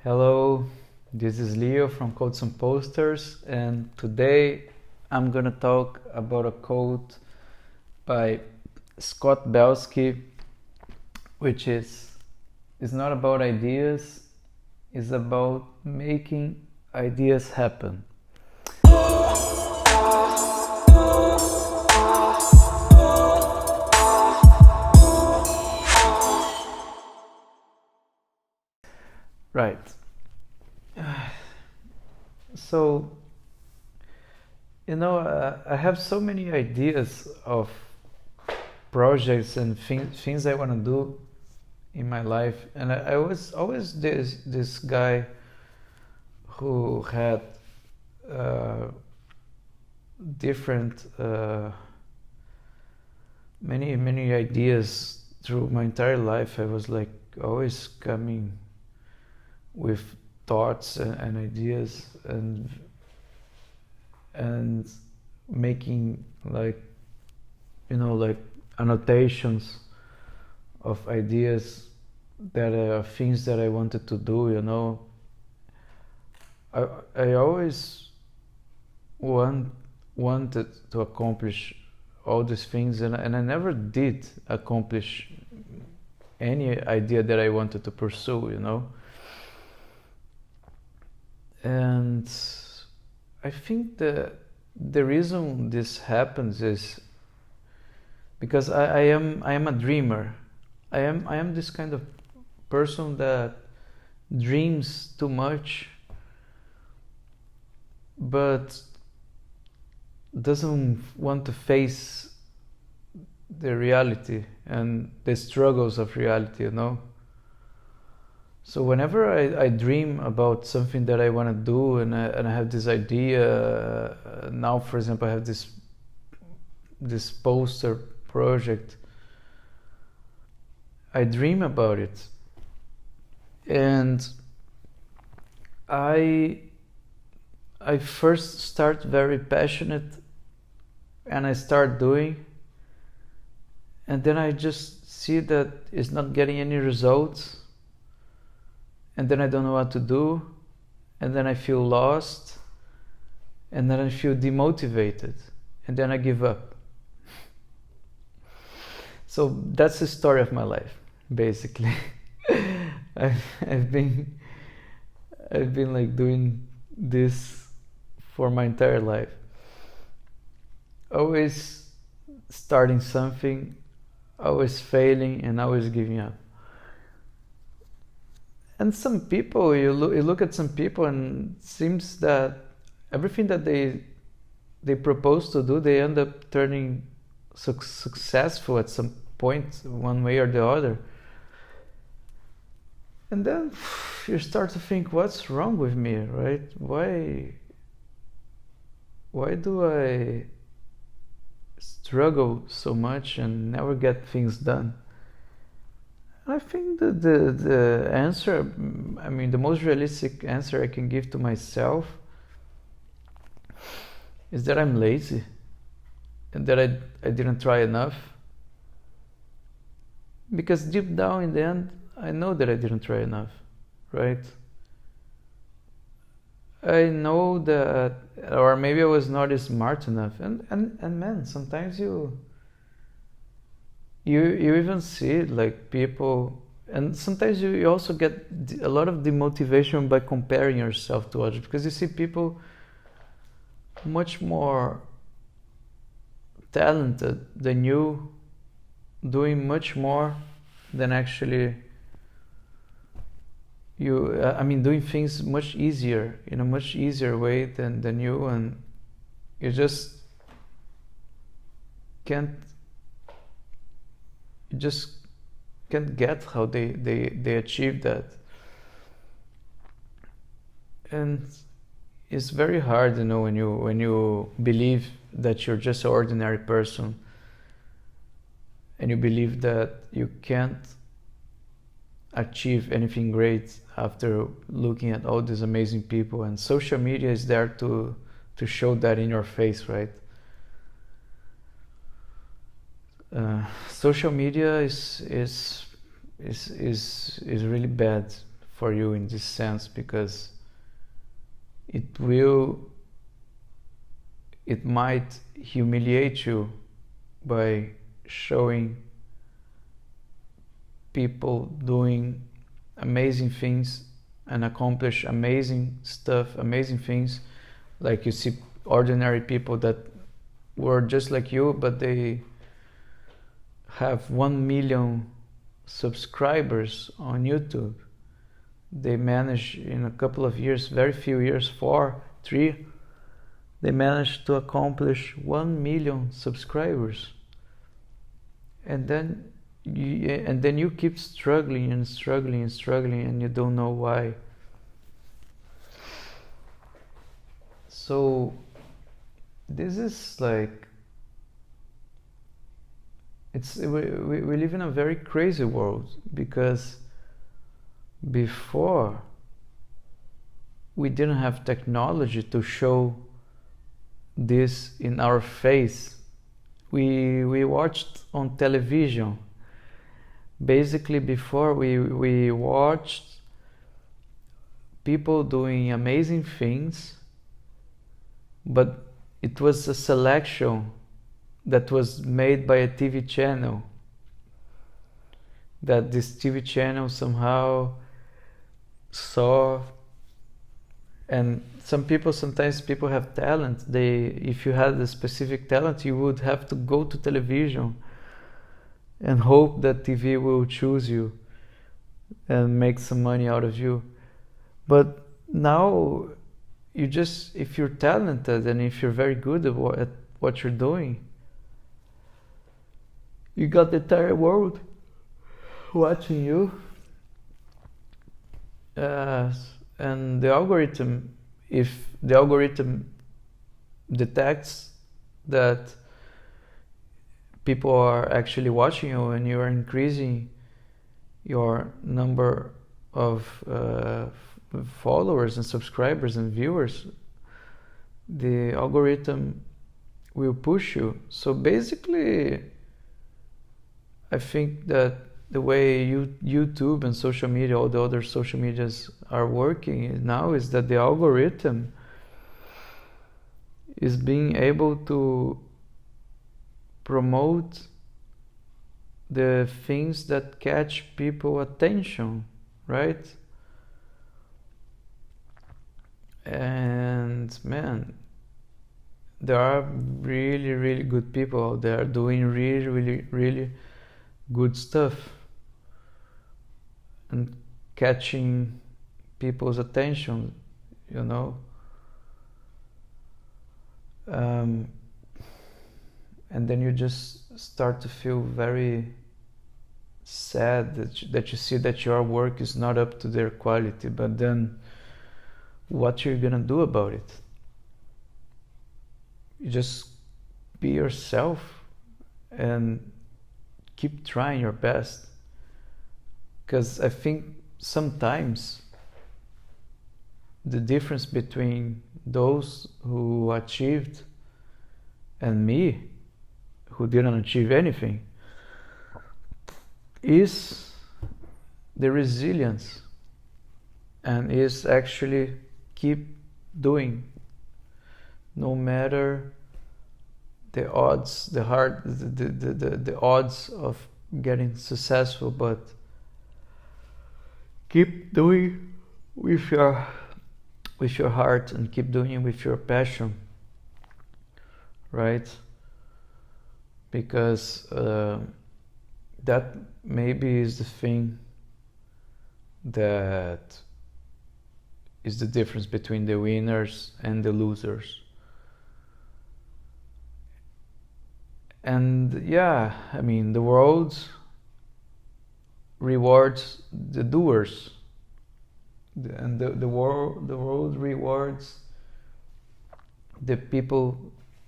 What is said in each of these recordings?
Hello, this is Leo from Codes and Posters, and today I'm gonna talk about a quote by Scott Belsky, which is not about ideas, it's about making ideas happen. Right. So, I have so many ideas of projects and things I want to do in my life, and I was always this guy who had uh, different many ideas through my entire life. I was like always coming with thoughts and ideas and making like annotations of ideas that are things that I wanted to do. I always wanted to accomplish all these things, and I never did accomplish any idea that I wanted to pursue. And I think the reason this happens is because I am a dreamer. I am this kind of person that dreams too much, but doesn't want to face the reality and the struggles of reality. So whenever I dream about something that I want to do, and I have this idea, now for example I have this poster project, I dream about it, and I first start very passionate, and I start doing, and then I just see that it's not getting any results, and then I don't know what to do, and then I feel lost, and then I feel demotivated, and then I give up. So that's the story of my life, basically. I've been like doing this for my entire life, always starting something, always failing, and always giving up. And some people, you look at some people, and it seems that everything that they propose to do, they end up turning successful at some point, one way or the other. And then you start to think, what's wrong with me, right? Why do I struggle so much and never get things done? I think that the answer, the most realistic answer I can give to myself is that I'm lazy, and that I didn't try enough. Because deep down in the end, I know that I didn't try enough, right? I know that, or maybe I was not smart enough, and man, sometimes you even see it, like people, and sometimes you also get a lot of demotivation by comparing yourself to others, because you see people much more talented than you, doing much more than actually you, doing things much easier, in a much easier way than you, and you just can't get how they achieve that. And it's very hard, when you believe that you're just an ordinary person, and you believe that you can't achieve anything great after looking at all these amazing people, and social media is there to show that in your face, right? Social media is really bad for you in this sense, because it might humiliate you by showing people doing amazing things and accomplish amazing stuff, amazing things. Like you see ordinary people that were just like you, but they have 1 million subscribers on YouTube. They managed in a couple of years, very few years, 4, 3, they managed to accomplish 1 million subscribers. And then you keep struggling and struggling and struggling, and you don't know why. So this is like, we live in a very crazy world, because before we didn't have technology to show this in our face. We watched on television. Basically, before we watched people doing amazing things, but it was a selection that was made by a TV channel, that this TV channel somehow saw. And sometimes people have talent. If you had a specific talent, you would have to go to television and hope that TV will choose you and make some money out of you. But now, if you're talented and if you're very good at what you're doing, you got the entire world watching you. And the algorithm, if the algorithm detects that people are actually watching you and you are increasing your number of followers and subscribers and viewers, the algorithm will push you. So basically, I think that the way YouTube and social media, all the other social medias are working now, is that the algorithm is being able to promote the things that catch people attention, right? And man, there are really, really good people out there doing really, really, really good stuff and catching people's attention, you know. And then you just start to feel very sad that you see that your work is not up to their quality. But then what you're gonna do about it? You just be yourself and keep trying your best. Because I think sometimes the difference between those who achieved and me, who didn't achieve anything, is the resilience, and is actually keep doing no matter the odds, the odds of getting successful, but keep doing with your heart and keep doing it with your passion, right? Because that maybe is the thing that is the difference between the winners and the losers. And yeah, I mean, the world rewards the doers, and the world rewards the people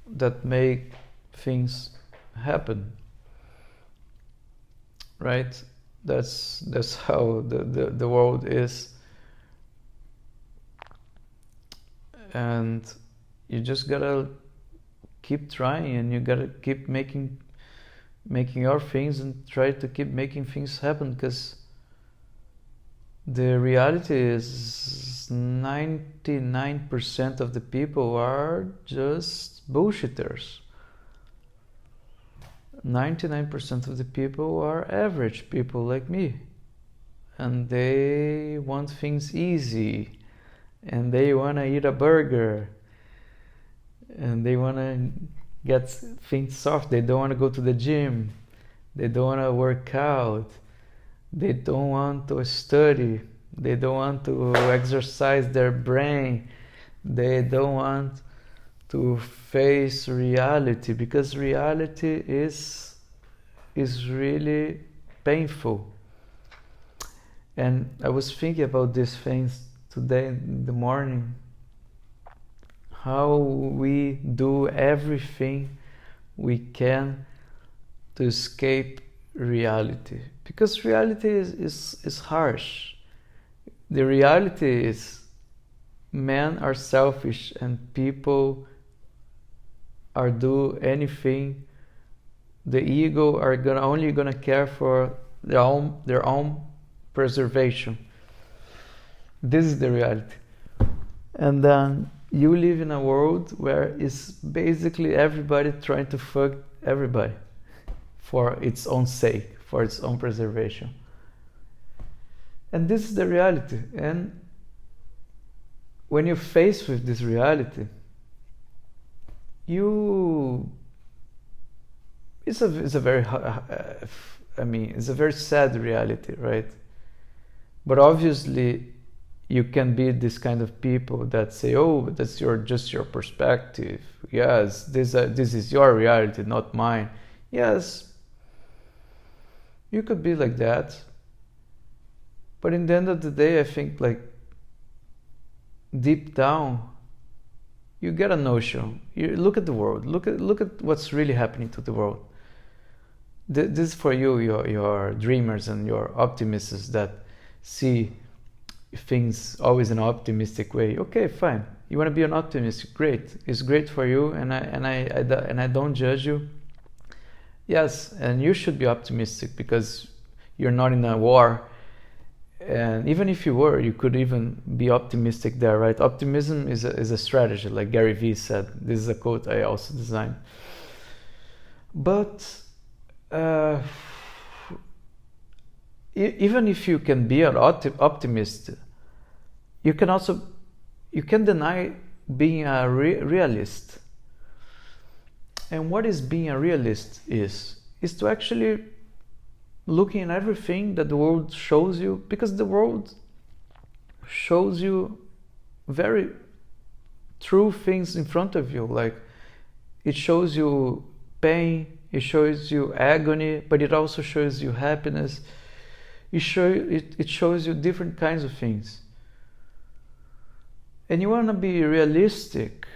that make things happen, right? That's how the world is. And you just gotta keep trying, and you gotta keep making your things and try to keep making things happen, because The reality is 99% of the people are just bullshitters. 99% of the people are average people like me, and they want things easy, and they want to eat a burger, and they want to get things soft. They don't want to go to the gym, they don't want to work out, they don't want to study, they don't want to exercise their brain, they don't want to face reality, because reality is really painful. And I was thinking about these things today in the morning, how we do everything we can to escape reality, because reality is harsh. The reality is men are selfish and people are do anything. The ego are only gonna care for their own preservation. This is the reality. And then you live in a world where it's basically everybody trying to fuck everybody for its own sake, for its own preservation. And this is the reality. And when you're faced with this reality, it's a very it's a very sad reality, right? But obviously you can be this kind of people that say, oh, that's just your perspective. Yes, this is your reality, not mine. Yes, you could be like that. But in the end of the day, I think, like, deep down, you get a notion. You look at the world. Look at what's really happening to the world. This is for you, your dreamers and your optimists that see things always in an optimistic way. Okay, fine. You want to be an optimist? Great. It's great for you, and I don't judge you. Yes, and you should be optimistic because you're not in a war. And even if you were, you could even be optimistic there, right? Optimism is a strategy, like Gary Vee said. This is a quote I also designed. But even if you can be an optimist, you can deny being a realist. And what is being a realist is to actually looking at everything that the world shows you, because the world shows you very true things in front of you. Like, it shows you pain, it shows you agony, but it also shows you happiness. It shows you different kinds of things. And you want to be realistic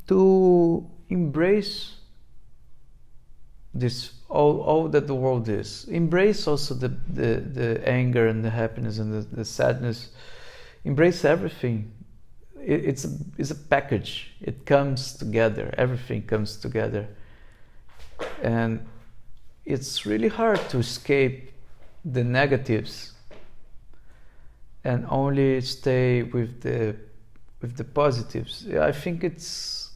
to embrace this all that the world is. Embrace also the anger and the happiness and the sadness. Embrace everything. It's a package. It comes together. Everything comes together. And it's really hard to escape the negatives and only stay with the positives. I think it's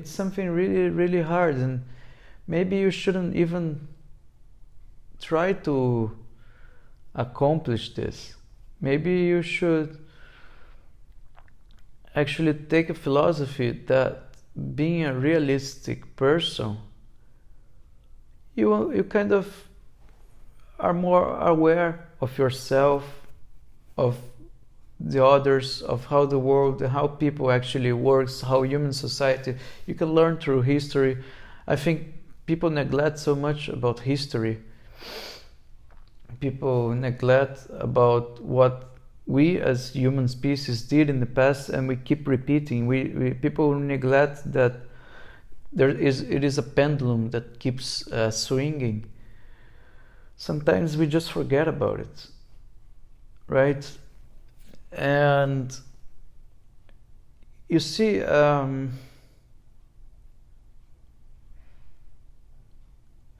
something really, really hard, and maybe you shouldn't even try to accomplish this. Maybe you should actually take a philosophy that being a realistic person, you kind of are more aware of yourself, of the others, of how the world, how people actually works, how human society. You can learn through history. I think people neglect so much about history. People neglect about what we as human species did in the past, and we keep repeating. People neglect that it is a pendulum that keeps swinging. Sometimes we just forget about it, right? And you see, I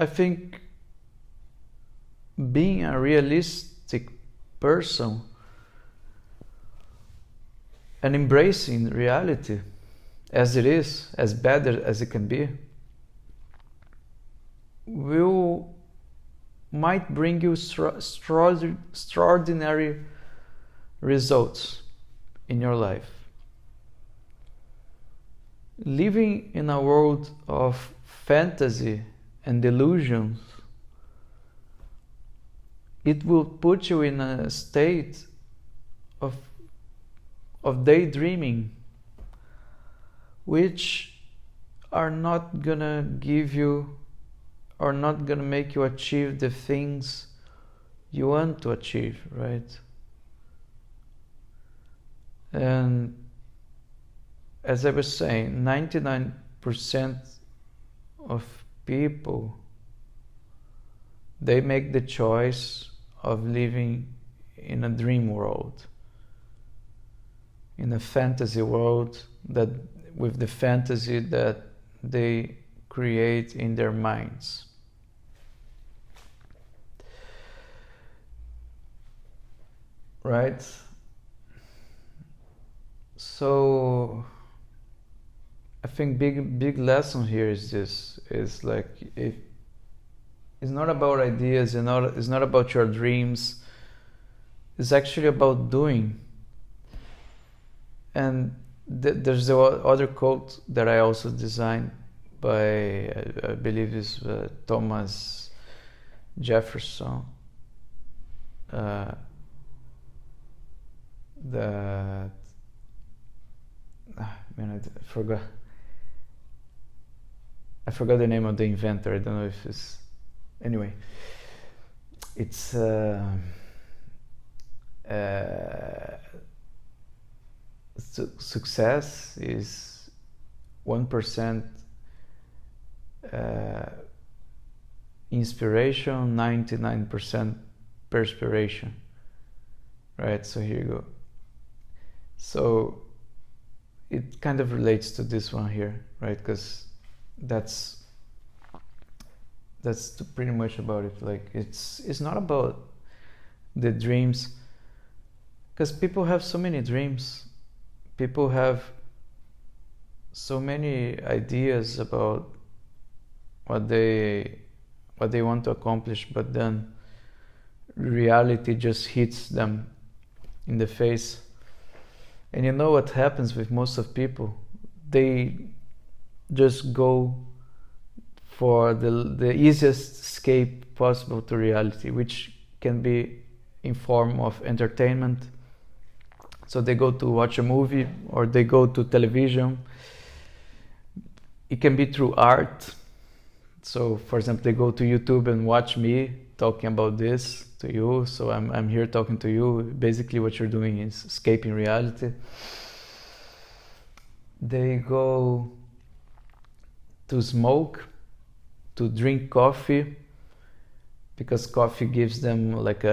think being a realistic person and embracing reality as it is, as bad as it can be, might bring you extraordinary results in your life. Living in a world of fantasy and delusions, it will put you in a state of daydreaming, which are not gonna give you, or not gonna make you achieve the things you want to achieve, right? And as I was saying, 99% of people, they make the choice of living in a dream world, in a fantasy world, that with the fantasy that they create in their minds. Right? So I think big lesson here is this, is like, if it's not about ideas, it's not about your dreams, it's actually about doing. And there's the other quote that I also designed by, I believe is Thomas Jefferson, that I forgot the name of the inventor. I don't know if it's, anyway, it's success is 1% inspiration, 99% perspiration, right? So here you go. So it kind of relates to this one here, right? Because that's pretty much about it. Like, it's not about the dreams, because people have so many dreams, people have so many ideas about what they want to accomplish, but then reality just hits them in the face. And you know what happens with most of people? They just go for the easiest escape possible to reality, which can be in form of entertainment. So they go to watch a movie, or they go to television. It can be through art. So for example, they go to YouTube and watch me talking about this to you. So I'm here talking to you. Basically what you're doing is escaping reality. They go to smoke, to drink coffee, because coffee gives them like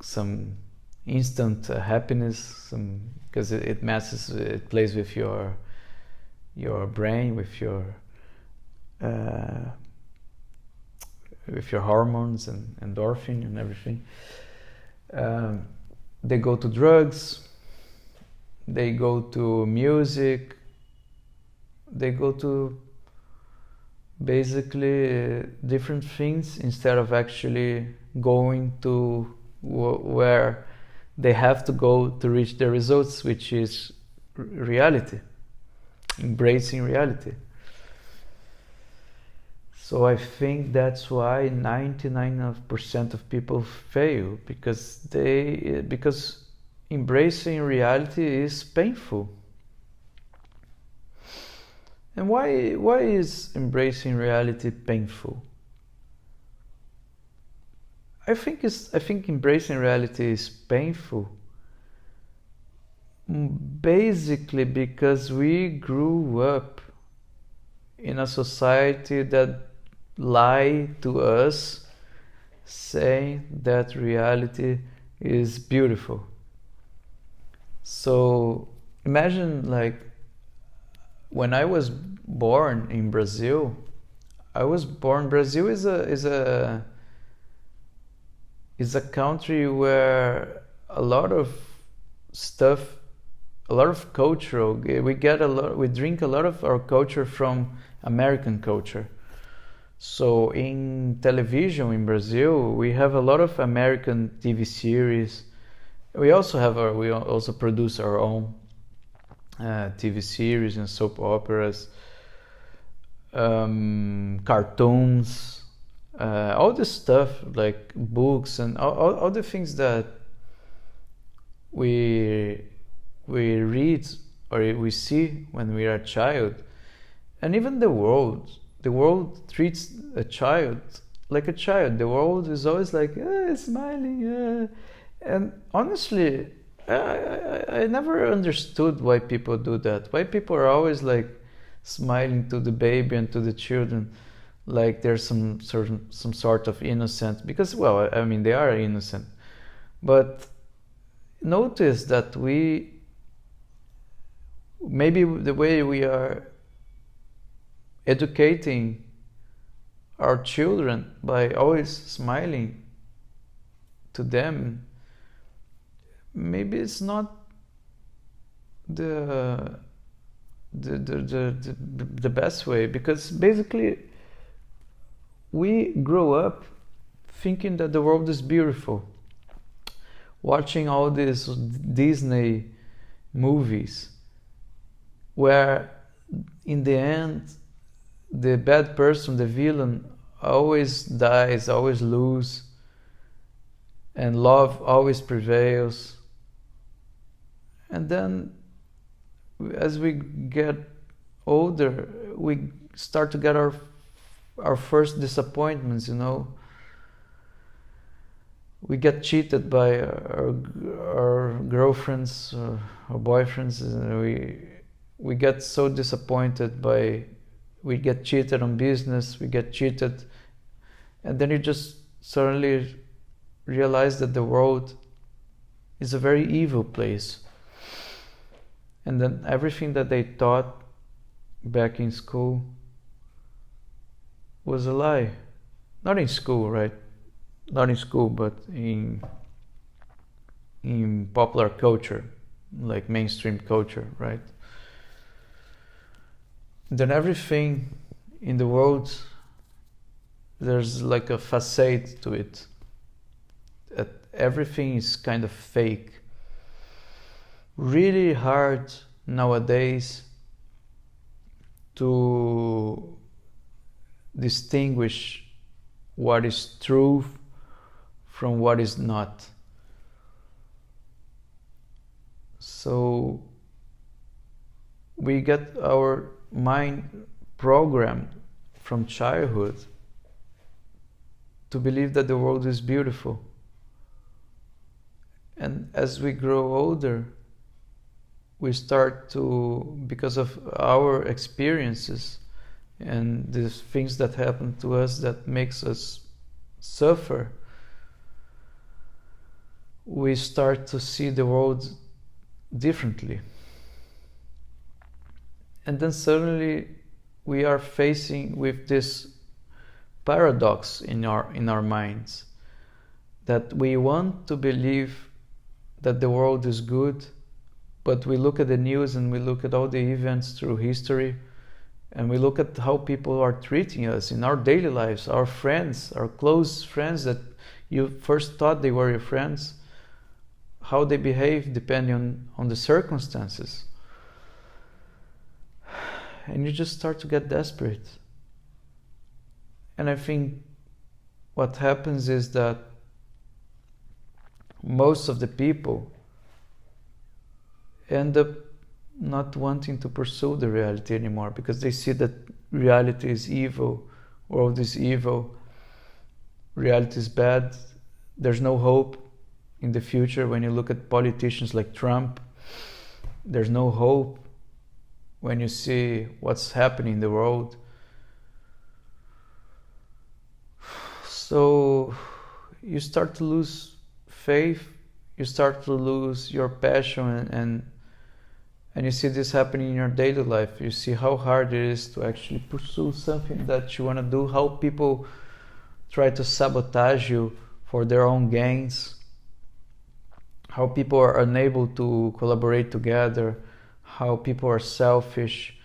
some instant happiness, because it plays with your brain, with your hormones and endorphin and everything. They go to drugs, they go to music, they go to basically different things, instead of actually going to where they have to go to reach the results, which is reality, embracing reality. So I think that's why 99% of people fail, because embracing reality is painful. And why is embracing reality painful? I think embracing reality is painful basically because we grew up in a society that lied to us, saying that reality is beautiful. So imagine, like, when I was born in Brazil, Brazil is a country where a lot of stuff, a lot of cultural. We drink a lot of our culture from American culture. So in television in Brazil, we have a lot of American TV series. We also produce our own TV series and soap operas, cartoons, all this stuff, like books and all the things that we read or we see when we are a child. And even the world treats a child like a child. The world is always like smiling, and honestly, I never understood why people do that. Why people are always like smiling to the baby and to the children, like there's some sort of innocence. Because, well, I mean, they are innocent, but notice that maybe the way we are educating our children by always smiling to them, maybe it's not the best way, because basically we grow up thinking that the world is beautiful, watching all these Disney movies where in the end the bad person, the villain, always dies, always loses, and love always prevails. And then as we get older, we start to get our first disappointments, We get cheated by our girlfriends or boyfriends, and we get so disappointed we get cheated on business, we get cheated, and then you just suddenly realize that the world is a very evil place. And then everything that they taught back in school was a lie. Not in school, right? Not in school, but in popular culture, like mainstream culture, right? Then everything in the world, there's like a facade to it. That everything is kind of fake. Really hard nowadays to distinguish what is true from what is not. So we get our mind programmed from childhood to believe that the world is beautiful. And as we grow older, we start to, because of our experiences and the things that happen to us that makes us suffer, we start to see the world differently. And then suddenly we are facing with this paradox in our minds, that we want to believe that the world is good, but we look at the news and we look at all the events through history, and we look at how people are treating us in our daily lives, our friends, our close friends that you first thought they were your friends, how they behave depending on the circumstances. And you just start to get desperate. And I think what happens is that most of the people end up not wanting to pursue the reality anymore, because they see that reality is evil, world is evil, reality is bad, there's no hope in the future. When you look at politicians like Trump, there's no hope. When you see what's happening in the world, so you start to lose faith, you start to lose your passion, and you see this happening in your daily life. You see how hard it is to actually pursue something that you want to do, how people try to sabotage you for their own gains, how people are unable to collaborate together, how people are selfish,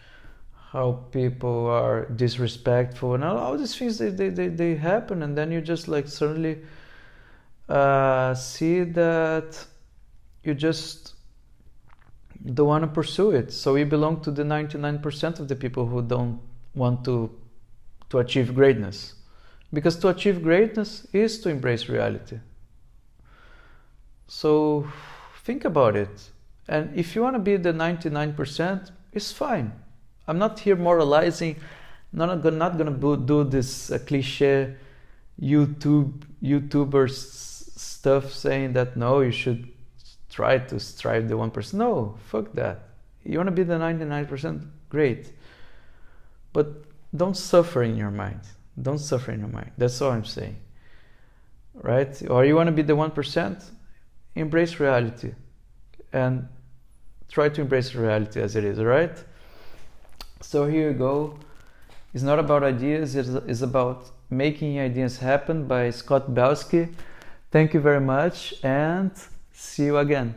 how people are disrespectful, and all these things they happen, and then you just like suddenly see that you just don't want to pursue it. So you belong to the 99% of the people who don't want to achieve greatness, because to achieve greatness is to embrace reality. So think about it, and if you want to be the 99%, it's fine. I'm not here moralizing. Not gonna do this cliche YouTuber stuff saying that no, you should try to strive the 1%. No, fuck that. You want to be the 99%, great, but don't suffer in your mind. Don't suffer in your mind. That's all I'm saying, right? Or you want to be the 1%, embrace reality, and try to embrace reality as it is. All right. So here you go. It's not about ideas, it's about making ideas happen by Scott Belsky. Thank you very much, and see you again.